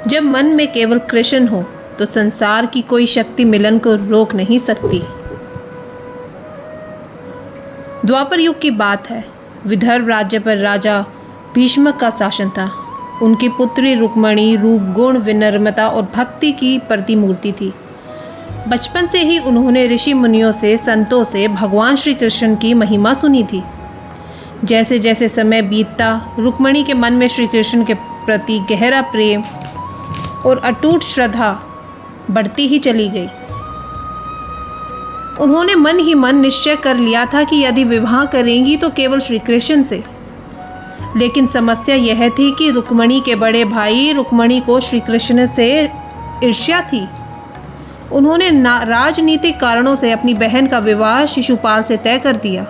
जब मन में केवल कृष्ण हो तो संसार की कोई शक्ति मिलन को रोक नहीं सकती। द्वापर युग की बात है। विदर्भ राज्य पर राजा भीष्म का शासन था। उनकी पुत्री रुक्मणी रूप, गुण, विनम्रता और भक्ति की प्रतिमूर्ति थी। बचपन से ही उन्होंने ऋषि मुनियों से, संतों से भगवान श्री कृष्ण की महिमा सुनी थी। जैसे जैसे समय बीतता, रुक्मणी के मन में श्री कृष्ण के प्रति गहरा प्रेम और अटूट श्रद्धा बढ़ती ही चली गई। उन्होंने मन ही मन निश्चय कर लिया था कि यदि विवाह करेंगी तो केवल श्री कृष्ण से। लेकिन समस्या यह थी कि रुक्मणी के बड़े भाई रुक्मणी को श्री कृष्ण से ईर्ष्या थी। उन्होंने राजनीतिक कारणों से अपनी बहन का विवाह शिशुपाल से तय कर दिया।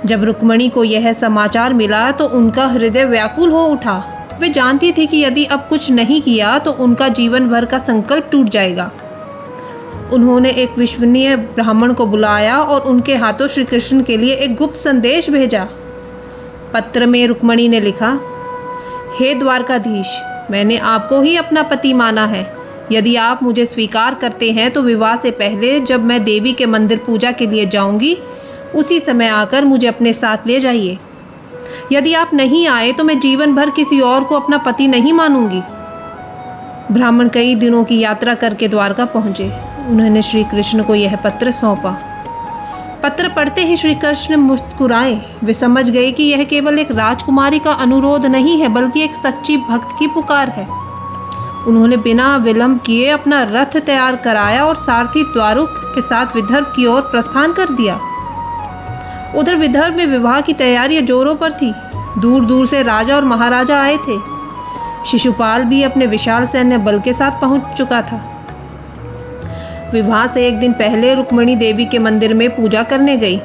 जब रुक्मणी को यह समाचार मिला तो उनका हृदय व्याकुल हो उठा। वे जानती थी कि यदि अब कुछ नहीं किया तो उनका जीवन भर का संकल्प टूट जाएगा। उन्होंने एक विश्वसनीय ब्राह्मण को बुलाया और उनके हाथों श्री कृष्ण के लिए एक गुप्त संदेश भेजा। पत्र में रुक्मणी ने लिखा, हे द्वारकाधीश, मैंने आपको ही अपना पति माना है। यदि आप मुझे स्वीकार करते हैं तो विवाह से पहले जब मैं देवी के मंदिर पूजा के लिए जाऊंगी, उसी समय आकर मुझे अपने साथ ले जाइए। यदि आप नहीं आए तो मैं जीवन भर किसी और को अपना पति नहीं मानूंगी। ब्राह्मण कई दिनों की यात्रा करके द्वारका पहुंचे। उन्होंने श्री कृष्ण को यह पत्र सौंपा। पत्र पढ़ते ही श्री कृष्ण मुस्कुराए। वे समझ गए कि यह केवल एक राजकुमारी का अनुरोध नहीं है, बल्कि एक सच्ची भक्त की पुकार है। उन्होंने बिना विलंब किए अपना रथ तैयार कराया और सारथी द्वारुक के साथ विदर्भ की ओर प्रस्थान कर दिया। उधर विदर्भ में विवाह की तैयारियां जोरों पर थी। दूर दूर से राजा और महाराजा आए थे। शिशुपाल भी अपने विशाल सैन्य बल के साथ पहुंच चुका था। विवाह से एक दिन पहले रुक्मणी देवी के मंदिर में पूजा करने गई।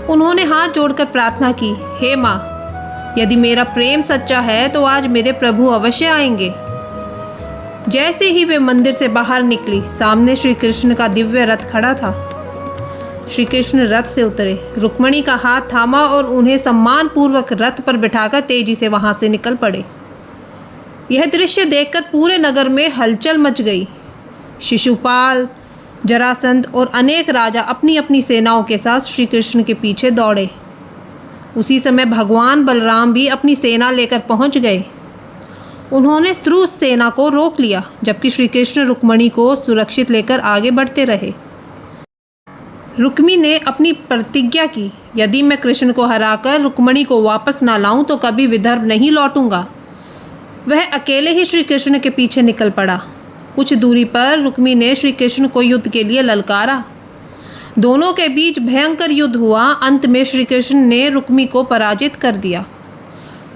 उन्होंने हाथ जोड़कर प्रार्थना की, हे माँ, यदि मेरा प्रेम सच्चा है तो आज मेरे प्रभु अवश्य आएंगे। जैसे ही वे मंदिर से बाहर निकली, सामने श्री कृष्ण का दिव्य रथ खड़ा था। श्री कृष्ण रथ से उतरे, रुक्मणी का हाथ थामा और उन्हें सम्मानपूर्वक रथ पर बिठाकर तेजी से वहां से निकल पड़े। यह दृश्य देखकर पूरे नगर में हलचल मच गई। शिशुपाल, जरासंध और अनेक राजा अपनी अपनी सेनाओं के साथ श्री कृष्ण के पीछे दौड़े। उसी समय भगवान बलराम भी अपनी सेना लेकर पहुंच गए। उन्होंने श्रुत सेना को रोक लिया, जबकि श्री कृष्ण रुक्मणी को सुरक्षित लेकर आगे बढ़ते रहे। रुक्मी ने अपनी प्रतिज्ञा की, यदि मैं कृष्ण को हराकर रुक्मणी को वापस ना लाऊं तो कभी विदर्भ नहीं लौटूंगा। वह अकेले ही श्री कृष्ण के पीछे निकल पड़ा। कुछ दूरी पर रुक्मी ने श्री कृष्ण को युद्ध के लिए ललकारा। दोनों के बीच भयंकर युद्ध हुआ। अंत में श्री कृष्ण ने रुक्मी को पराजित कर दिया।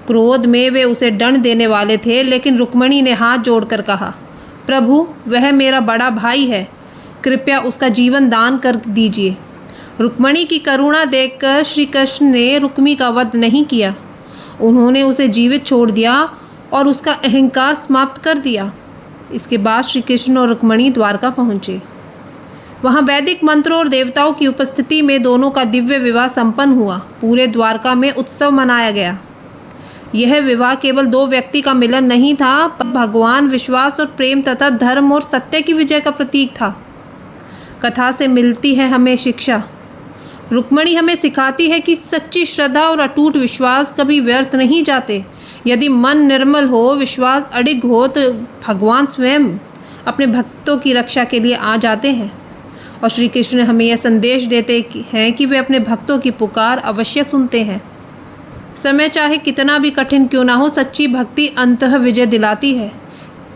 क्रोध में वे उसे दंड देने वाले थे, लेकिन रुक्मणी ने हाथ जोड़कर कहा, प्रभु, वह मेरा बड़ा भाई है, कृपया उसका जीवन दान कर दीजिए। रुक्मणी की करुणा देखकर श्री कृष्ण ने रुक्मी का वध नहीं किया। उन्होंने उसे जीवित छोड़ दिया और उसका अहंकार समाप्त कर दिया। इसके बाद श्री कृष्ण और रुक्मणी द्वारका पहुँचे। वहाँ वैदिक मंत्रों और देवताओं की उपस्थिति में दोनों का दिव्य विवाह संपन्न हुआ। पूरे द्वारका में उत्सव मनाया गया। यह विवाह केवल दो व्यक्ति का मिलन नहीं था, पर भगवान, विश्वास और प्रेम तथा धर्म और सत्य की विजय का प्रतीक था। कथा से मिलती है हमें शिक्षा। रुक्मणी हमें सिखाती है कि सच्ची श्रद्धा और अटूट विश्वास कभी व्यर्थ नहीं जाते। यदि मन निर्मल हो, विश्वास अडिग हो, तो भगवान स्वयं अपने भक्तों की रक्षा के लिए आ जाते हैं। और श्री कृष्ण हमें यह संदेश देते हैं कि वे अपने भक्तों की पुकार अवश्य सुनते हैं। समय चाहे कितना भी कठिन क्यों ना हो, सच्ची भक्ति अंततः विजय दिलाती है।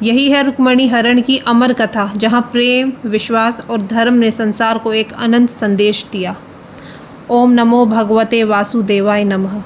यही है रुक्मणी हरण की अमर कथा, जहाँ प्रेम, विश्वास और धर्म ने संसार को एक अनंत संदेश दिया। ओम नमो भगवते वासुदेवाय नमः।